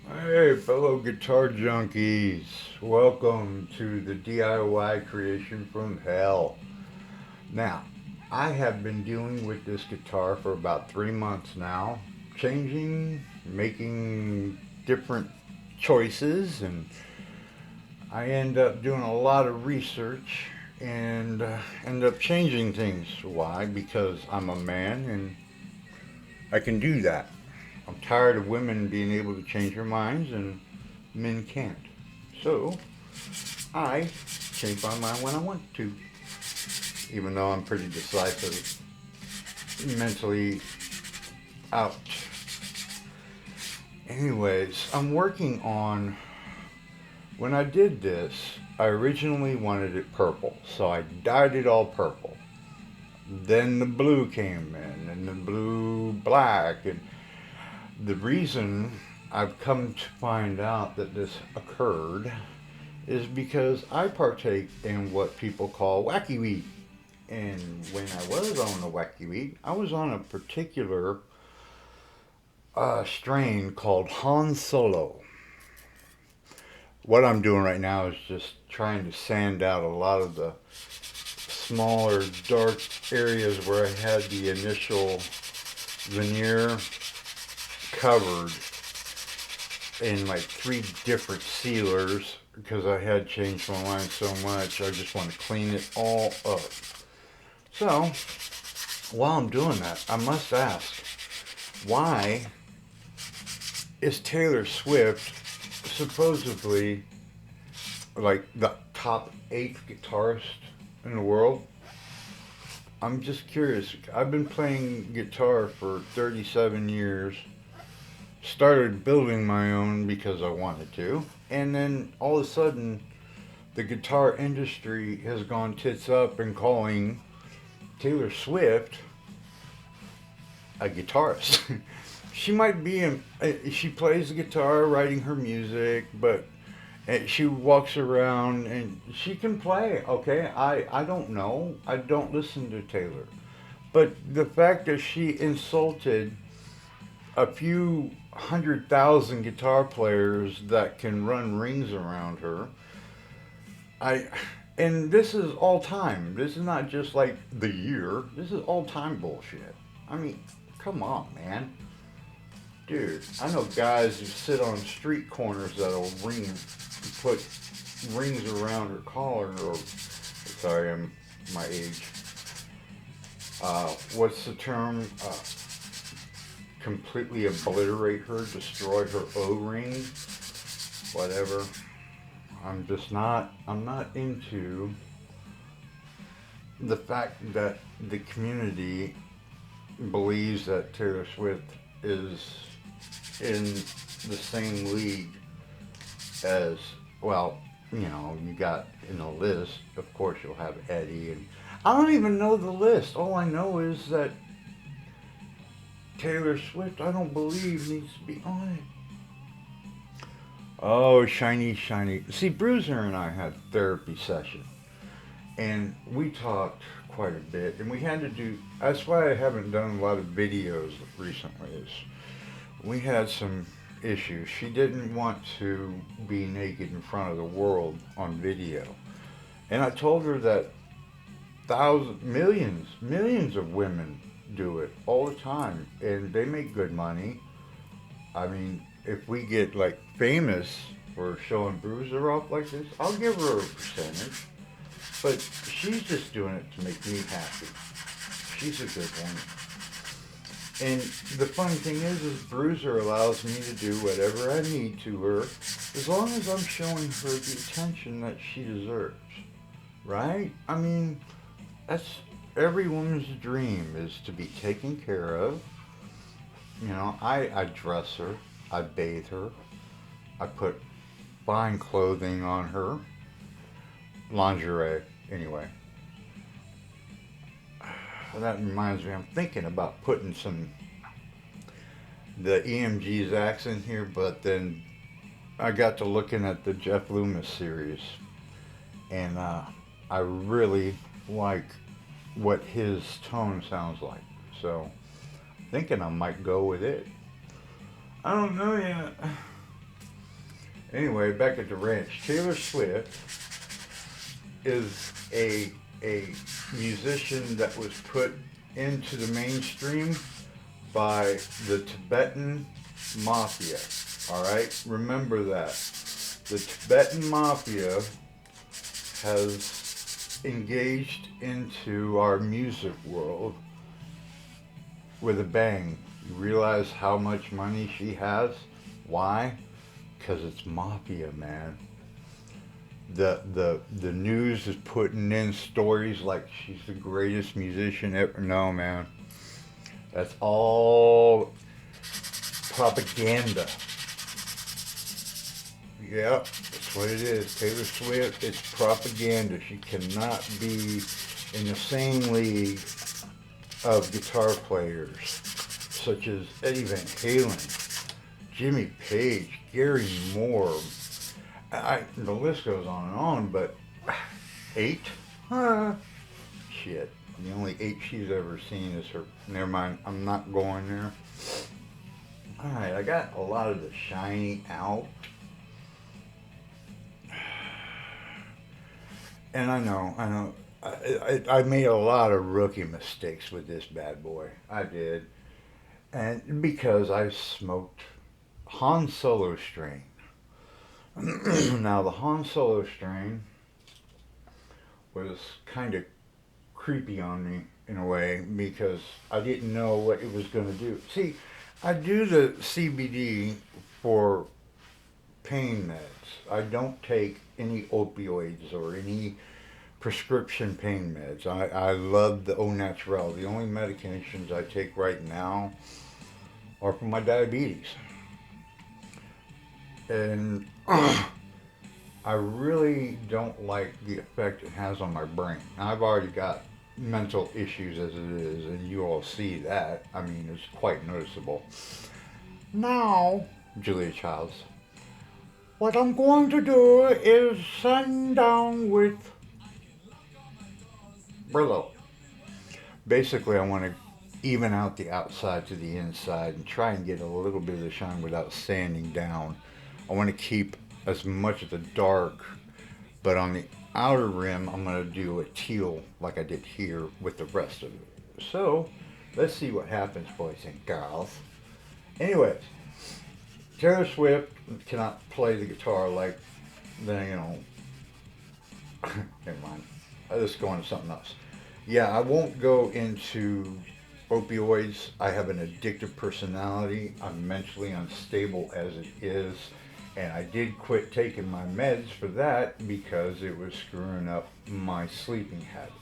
Hey, fellow guitar junkies. Welcome to the DIY creation from hell. Now, I have been dealing with this guitar for about 3 months now, changing, making different choices, and I end up doing a lot of research and end up changing things. Why? Because I'm a man and I can do that. I'm tired of women being able to change their minds and men can't. So I change my mind when I want to, even though I'm pretty decisive, mentally out. Anyways, I'm working on. When I did this, I originally wanted it purple, so I dyed it all purple. Then the blue came in, and the blue black, and the reason I've come to find out that this occurred is because I partake in what people call wacky weed. And when I was on the wacky weed, I was on a particular strain called Han Solo. What I'm doing right now is just trying to sand out a lot of the smaller, dark areas where I had the initial veneer covered in like three different sealers because I had changed my mind so much. I just want to clean it all up. So, while I'm doing that, I must ask, why is Taylor Swift supposedly like the top eighth guitarist in the world? I'm just curious. I've been playing guitar for 37 years. Started building my own because I wanted to. And then all of a sudden, the guitar industry has gone tits up and calling Taylor Swift a guitarist. She might be she plays the guitar writing her music, but she walks around and she can play. Okay, I don't know, I don't listen to Taylor, but the fact that she insulted a few 100,000 guitar players that can run rings around her, I and this is all time, this is not just like the year, this is all time bullshit. I mean, come on, man. Dude, I know guys who sit on street corners that'll put rings around her collar, or sorry, I'm my age. What's the term? Completely obliterate her, destroy her O-ring, whatever. I'm just not. I'm not into the fact that the community believes that Taylor Swift is in the same league as, well, you got in the list, of course you'll have Eddie, and I don't even know the list. All I know is that Taylor Swift, I don't believe, needs to be on it. Oh, shiny, shiny. See, Brooser and I had therapy session, and we talked quite a bit, and we had to do. That's why I haven't done a lot of videos recently. Is we had some issues. She didn't want to be naked in front of the world on video, and I told her that thousands, millions of women do it all the time, and they make good money. I mean, if we get like famous for showing Bruiser off like this, I'll give her a percentage. But she's just doing it to make me happy. She's a good one. And the funny thing is Bruiser allows me to do whatever I need to her as long as I'm showing her the attention that she deserves. Right? I mean, that's every woman's dream is to be taken care of. I dress her, I bathe her, I put fine clothing on her, lingerie, anyway. That reminds me, I'm thinking about putting the EMG's acts in here, but then I got to looking at the Jeff Loomis series, and I really like what his tone sounds like. So, thinking I might go with it. I don't know yet. Anyway, back at the ranch, Taylor Swift is a musician that was put into the mainstream by the Tibetan Mafia. All right, remember that. The Tibetan Mafia has engaged into our music world with a bang. You realize how much money she has? Why? Because it's mafia, man. The news is putting in stories like she's the greatest musician ever. No, man. That's all propaganda. Yep, that's what it is. Taylor Swift, it's propaganda. She cannot be in the same league of guitar players such as Eddie Van Halen, Jimmy Page, Gary Moore. The list goes on, but 8? Huh. Shit. The only 8 she's ever seen is her. Never mind, I'm not going there. Alright, I got a lot of the shiny out. And I know, I made a lot of rookie mistakes with this bad boy. I did. And because I smoked Han Solo strain. Now, the Han Solo strain was kind of creepy on me in a way because I didn't know what it was going to do. See, I do the CBD for pain meds. I don't take any opioids or any prescription pain meds. I love the au naturel. The only medications I take right now are for my diabetes. And I really don't like the effect it has on my brain. Now, I've already got mental issues as it is, and you all see that. I mean, it's quite noticeable. Now, Julia Childs, what I'm going to do is send down with Brillo. Basically, I want to even out the outside to the inside and try and get a little bit of the shine without sanding down. I want to keep as much of the dark, but on the outer rim, I'm going to do a teal like I did here with the rest of it. So, let's see what happens, boys and girls. Anyways, Taylor Swift cannot play the guitar like, never mind. I'll just go on to something else. Yeah, I won't go into opioids. I have an addictive personality. I'm mentally unstable as it is. And I did quit taking my meds for that because it was screwing up my sleeping habits.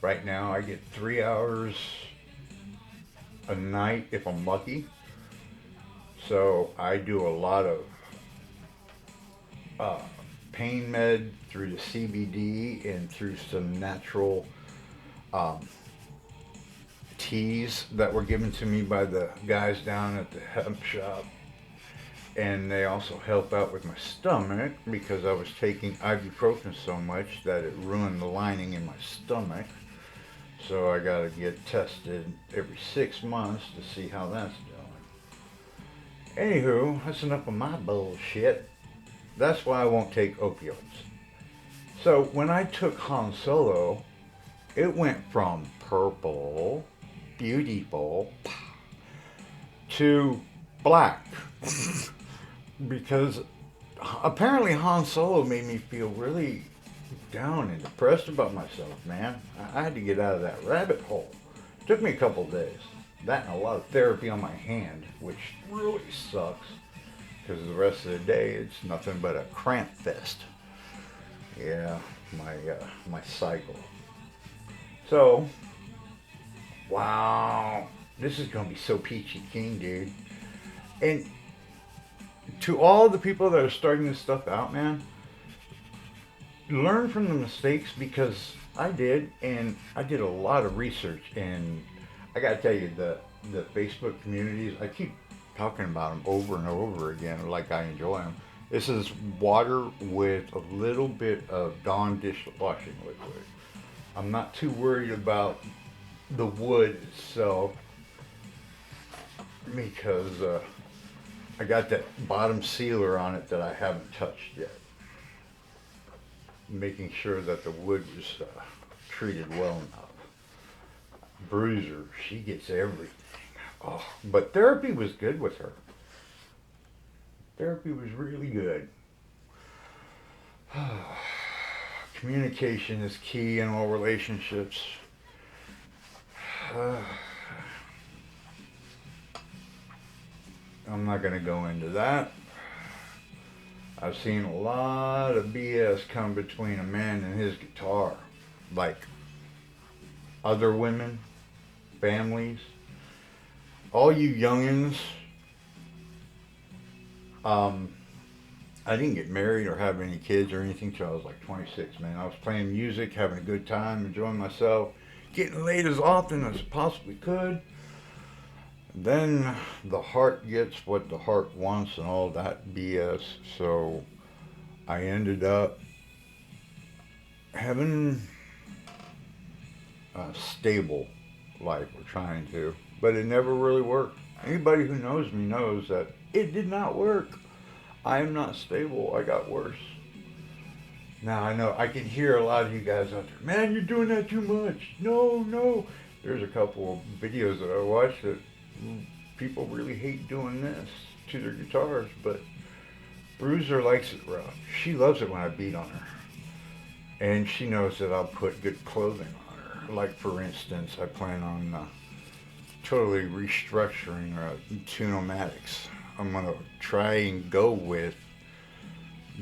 Right now, I get 3 hours a night if I'm lucky. So I do a lot of pain med through the CBD and through some natural teas that were given to me by the guys down at the hemp shop. And they also help out with my stomach because I was taking ibuprofen so much that it ruined the lining in my stomach. So I gotta get tested every 6 months to see how that's doing. Anywho, that's enough of my bullshit. That's why I won't take opioids. So when I took Han Solo, it went from purple, beautiful, to black. Because apparently Han Solo made me feel really down and depressed about myself, man. I had to get out of that rabbit hole. It took me a couple days. That and a lot of therapy on my hand, which really sucks. Because the rest of the day, it's nothing but a cramp fest. Yeah, my cycle. So, wow, this is gonna be so peachy keen, dude. And to all the people that are starting this stuff out, man, learn from the mistakes because I did, and I did a lot of research. And I gotta tell you, the Facebook communities, I keep talking about them over and over again, like I enjoy them. This is water with a little bit of Dawn dishwashing liquid. I'm not too worried about the wood itself because I got that bottom sealer on it that I haven't touched yet. Making sure that the wood was treated well enough. Brooser, she gets everything. Oh, but therapy was good with her. Therapy was really good. Communication is key in all relationships. I'm not going to go into that. I've seen a lot of BS come between a man and his guitar. Like other women, families, all you youngins. I didn't get married or have any kids or anything till I was like 26, man. I was playing music, having a good time, enjoying myself, getting laid as often as I possibly could. Then the heart gets what the heart wants and all that BS. So I ended up having a stable life, or trying to, but it never really worked. Anybody who knows me knows that it did not work. I am not stable. I got worse. Now I know I can hear a lot of you guys out there. Man, you're doing that too much. No, no. There's a couple of videos that I watched that people really hate doing this to their guitars, but Brooser likes it rough. She loves it when I beat on her. And she knows that I'll put good clothing on her. Like, for instance, I plan on totally restructuring Tunomatics. I'm going to try and go with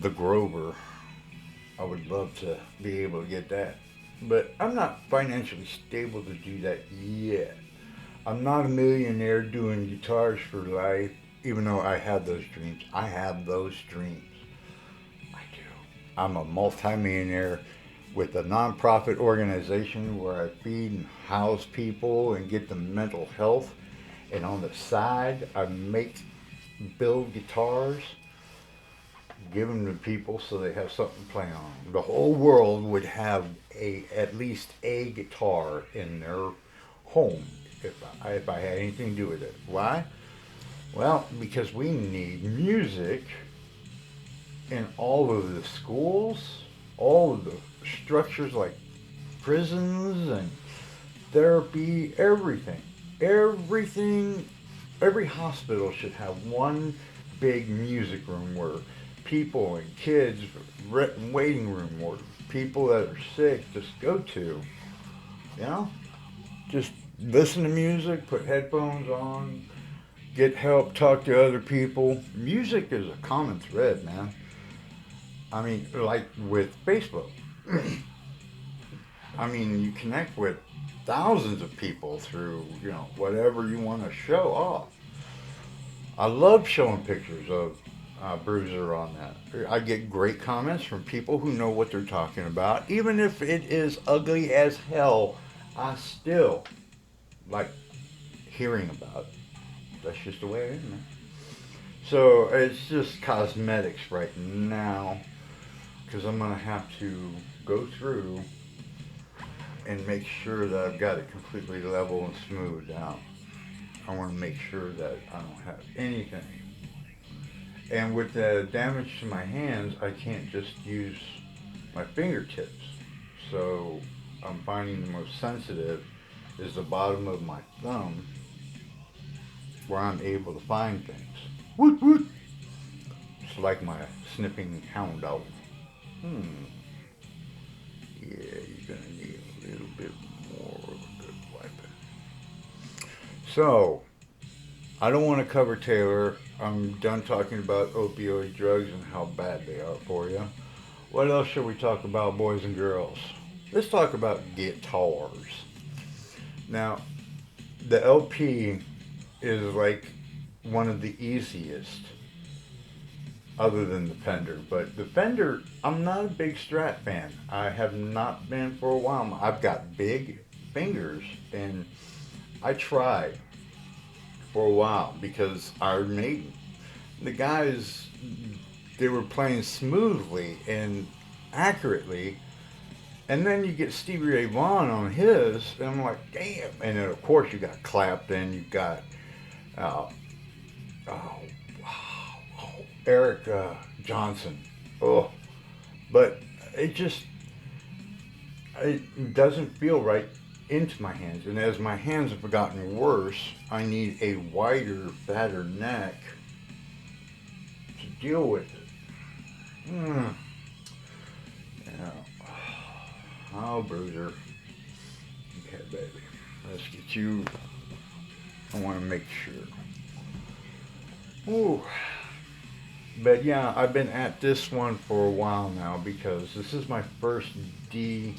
the Grover. I would love to be able to get that. But I'm not financially stable to do that yet. I'm not a millionaire doing guitars for life, even though I have those dreams. I have those dreams. I do. I'm a multimillionaire with a nonprofit organization where I feed and house people and get them mental health. And on the side, I build guitars, give them to people so they have something to play on. The whole world would have at least a guitar in their home if I had anything to do with it. Why? Well, because we need music in all of the schools, all of the structures like prisons and therapy, everything. Everything, every hospital should have one big music room where people and kids, waiting room, or people that are sick just go to. You know? Just listen to music, put headphones on, get help, talk to other people. Music is a common thread, man. I mean, like with Facebook. I mean, you connect with thousands of people through, whatever you want to show off. I love showing pictures of Brooser on that. I get great comments from people who know what they're talking about. Even if it is ugly as hell, I still like hearing about it. That's just the way it is, man. So it's just cosmetics right now, because I'm going to have to go through and make sure that I've got it completely level and smoothed out. I want to make sure that I don't have anything. And with the damage to my hands, I can't just use my fingertips. So I'm finding the most sensitive is the bottom of my thumb, where I'm able to find things. Woot woot! It's like my snipping hound dog. Yeah, you're gonna need a little bit more of a good weapon. So, I don't want to cover Taylor. I'm done talking about opioid drugs and how bad they are for you. What else should we talk about, boys and girls? Let's talk about guitars. Now, the LP is like one of the easiest, other than the Fender. But the Fender, I'm not a big Strat fan. I have not been for a while. I've got big fingers, and I tried for a while because Iron Maiden, the guys, they were playing smoothly and accurately. And then you get Stevie Ray Vaughan on his, and I'm like, damn. And then, of course, you got Clapton, you got, oh, Eric Johnson. Oh, but it just it doesn't feel right into my hands. And as my hands have gotten worse, I need a wider, fatter neck to deal with it. Yeah. Oh, Brooser. Okay, baby. Let's get you. I want to make sure. Ooh. But yeah, I've been at this one for a while now because this is my first DIY.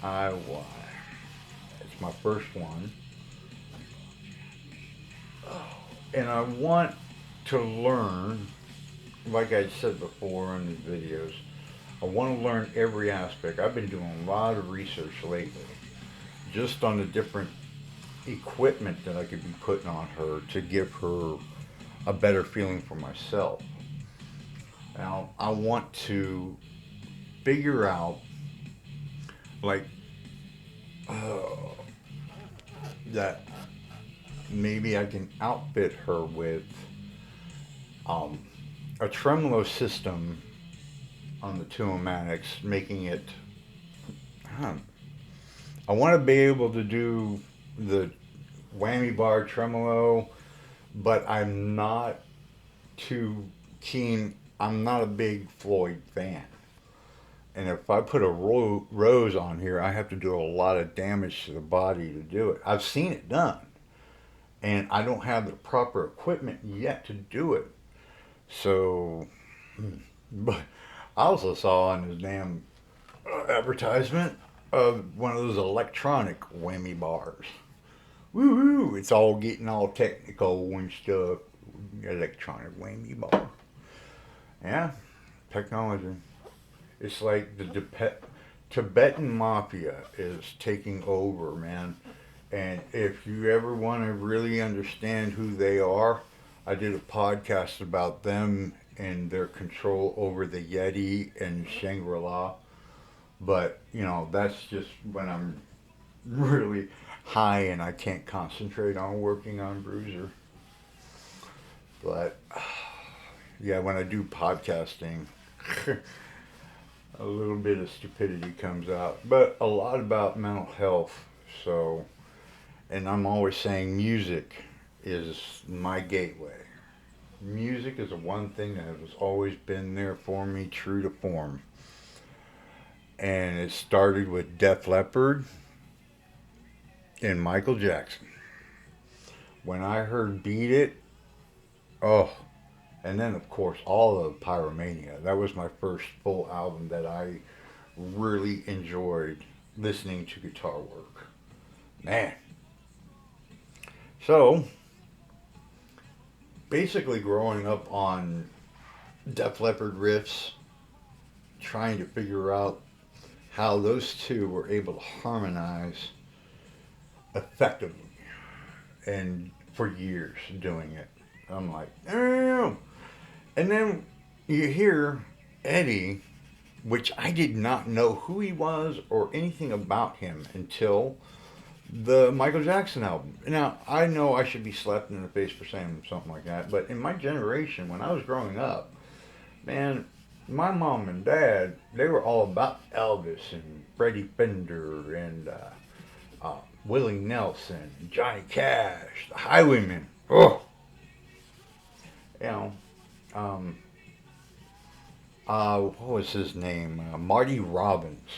It's my first one. And I want to learn, like I said before in the videos, I want to learn every aspect. I've been doing a lot of research lately just on the different equipment that I could be putting on her to give her a better feeling for myself. Now, I want to figure out, like, uh, that maybe I can outfit her with um, a tremolo system on the 2-o-matics, making it. Huh, I want to be able to do the whammy bar tremolo, but I'm not too keen. I'm not a big Floyd fan. And if I put a rose on here, I have to do a lot of damage to the body to do it. I've seen it done, and I don't have the proper equipment yet to do it. So, but I also saw on his damn advertisement of one of those electronic whammy bars. Woohoo! It's all getting all technical and stuff. Electronic whammy bar. Yeah, technology. It's like the Tibetan mafia is taking over, man. And if you ever want to really understand who they are, I did a podcast about them and their control over the Yeti and Shangri-La. But, that's just when I'm really high and I can't concentrate on working on Brooser. But, yeah, when I do podcasting, a little bit of stupidity comes out. But a lot about mental health. So, and I'm always saying music is my gateway. Music is the one thing that has always been there for me, true to form. And it started with Def Leppard and Michael Jackson. When I heard Beat It, oh, and then of course all of Pyromania. That was my first full album that I really enjoyed listening to guitar work. Man. So, basically growing up on Def Leppard riffs, trying to figure out how those two were able to harmonize effectively, and for years doing it. I'm like, no. And then you hear Eddie, which I did not know who he was or anything about him until the Michael Jackson album. Now, I know I should be slapped in the face for saying something like that, but in my generation, when I was growing up, man, my mom and dad, they were all about Elvis and Freddie Fender and Willie Nelson, Johnny Cash, the Highwaymen. Oh, you know, um, what was his name? Marty Robbins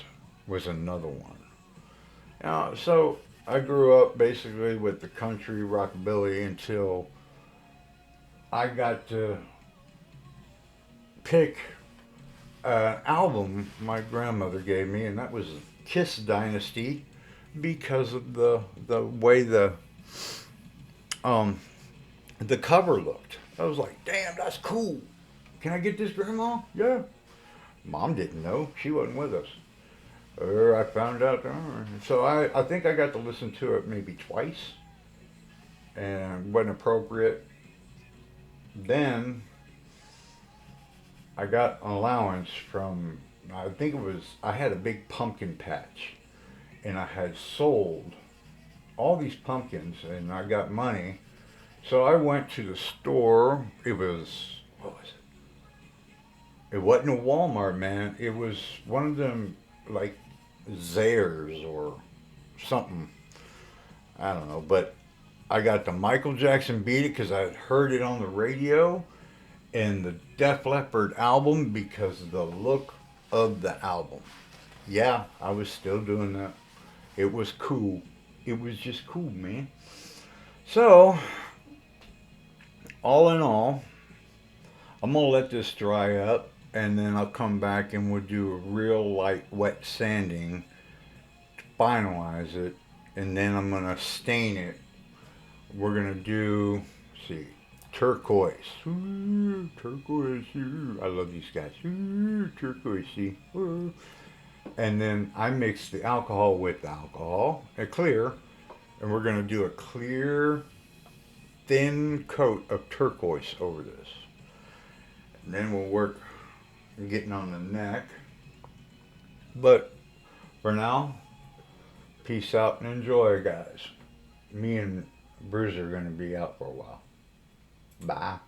was another one. So I grew up basically with the country rockabilly until I got to pick an album my grandmother gave me, and that was Kiss Dynasty because of the way um the cover looked. I was like, damn, that's cool. Can I get this, Grandma? Yeah. Mom didn't know. She wasn't with us. I found out. So I think I got to listen to it maybe twice, and wasn't appropriate. Then I got an allowance from, I think it was, I had a big pumpkin patch, and I had sold all these pumpkins, and I got money. So I went to the store. It was, what was it? It wasn't a Walmart, man. It was one of them, like, Zayres or something. I don't know. But I got the Michael Jackson Beat It because I had heard it on the radio, and the Def Leppard album because of the look of the album. Yeah, I was still doing that. It was cool. It was just cool, man. So, all in all, I'm gonna let this dry up, and then I'll come back and we'll do a real light wet sanding to finalize it, and then I'm gonna stain it. We're gonna do, let's see, turquoise. Ooh, turquoise. Ooh. I love these guys. Ooh, turquoise. Ooh. And then I mix the alcohol with the alcohol, a clear, and we're gonna do a clear, thin coat of turquoise over this. And then we'll work getting on the neck. But for now, peace out and enjoy, guys. Me and Brooser are going to be out for a while. Bye.